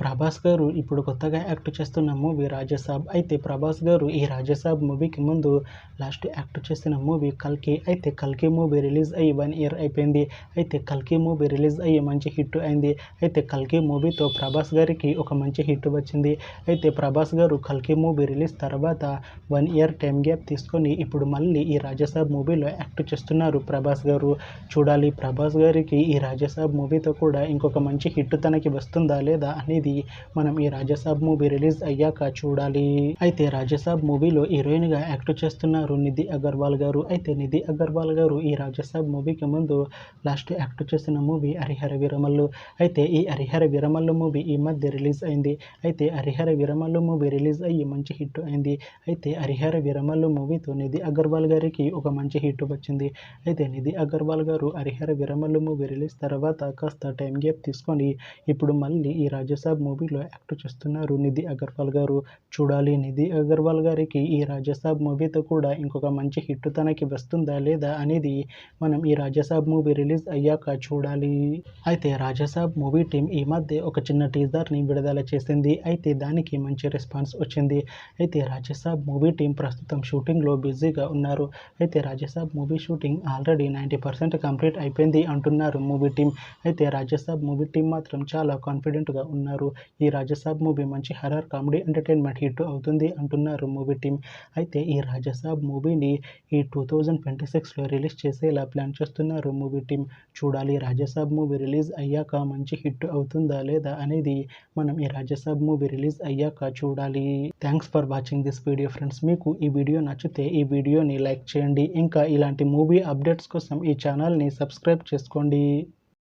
ప్రభాస్ గారు ఇప్పుడు కొత్తగా యాక్ట్ చేస్తున్న మూవీ రాజసాబ్. అయితే ప్రభాస్ గారు ఈ రాజసాబ్ మూవీకి ముందు లాస్ట్ యాక్ట్ చేసిన మూవీ కల్కి. అయితే కల్కి మూవీ రిలీజ్ అయ్యి 1 ఇయర్ అయిపోయింది. అయితే కల్కి మూవీ రిలీజ్ అయ్యి మంచి హిట్ అయింది. అయితే కల్కి మూవీతో ప్రభాస్ గారికి ఒక మంచి హిట్ వచ్చింది. అయితే ప్రభాస్ గారు కల్కి మూవీ రిలీజ్ తర్వాత 1 ఇయర్ టైం గ్యాప్ తీసుకొని ఇప్పుడు మళ్ళీ ఈ రాజసాబ్ మూవీలో యాక్ట్ చేస్తున్నారు ప్రభాస్ గారు. చూడాలి ప్రభాస్ గారికి ఈ రాజసాబ్ మూవీతో కూడా ఇంకొక మంచి హిట్ తనకి వస్తుందా లేదా అనేది మనం ఈ రాజసాబ్ మూవీ రిలీజ్ అయ్యాక చూడాలి. అయితే రాజసాబ్ మూవీలో హీరోయిన్ గా యాక్ట్ చేస్తున్నారు నిధి అగర్వాల్ గారు. అయితే నిధి అగర్వాల్ గారు ఈ రాజసాబ్ మూవీకి ముందు లాస్ట్ యాక్ట్ చేసిన మూవీ హరిహర వీరమల్లు. అయితే ఈ హరిహర వీరమల్లు మూవీ ఈ మధ్య రిలీజ్ అయింది. అయితే హరిహర వీరమల్లు మూవీ రిలీజ్ అయ్యి మంచి హిట్ అయింది. అయితే హరిహర వీరమల్లు మూవీతో నిధి అగర్వాల్ గారికి ఒక మంచి హిట్ వచ్చింది. అయితే నిధి అగర్వాల్ గారు హరిహర వీరమల్లు మూవీ రిలీజ్ తర్వాత కాస్త టైం గ్యాప్ తీసుకొని ఇప్పుడు మళ్ళీ ఈ రాజసాబ్ మూవీలో యాక్ట్ చేస్తున్నారు నిధి అగర్వాల్ గారు. చూడాలి నిధి అగర్వాల్ గారికి ఈ రాజసాబ్ మూవీతో కూడా ఇంకొక మంచి హిట్ తనకి వస్తుందా లేదా అనేది మనం ఈ రాజసాబ్ మూవీ రిలీజ్ అయ్యాక చూడాలి. అయితే రాజసాబ్ మూవీ టీం ఈ మధ్య ఒక చిన్న టీజర్ని విడుదల చేసింది. అయితే దానికి మంచి రెస్పాన్స్ వచ్చింది. అయితే రాజసాబ్ మూవీ టీం ప్రస్తుతం షూటింగ్లో బిజీగా ఉన్నారు. అయితే Raja Saab movie shooting already 90% complete అయిపోయింది అంటున్నారు మూవీ టీం. అయితే రాజసాబ్ మూవీ టీం మాత్రం చాలా కాన్ఫిడెంట్గా ఉన్నారు. ఈ రాజసాబ్ మూవీ మంచి హర్రర్ కామెడీ ఎంటర్టైన్మెంట్ హిట్ అవుతుంది అంటున్నారు మూవీ టీం. అయితే ఈ రాజసాబ్ మూవీని ఈ 2026లో రిలీజ్ చేసేలా ప్లాన్ చేస్తున్నారు మూవీ టీం. చూడాలి రాజసాబ్ మూవీ రిలీజ్ అయ్యాక మంచి హిట్ అవుతుందా లేదా అనేది మనం ఈ రాజసాబ్ మూవీ రిలీజ్ అయ్యాక చూడాలి. Thanks for watching this video friends. మీకు ఈ వీడియో నచ్చితే ఈ వీడియోని లైక్ చేయండి. ఇంకా ఇలాంటి మూవీ అప్డేట్స్ కోసం ఈ ఛానల్ని సబ్స్క్రైబ్ చేసుకోండి.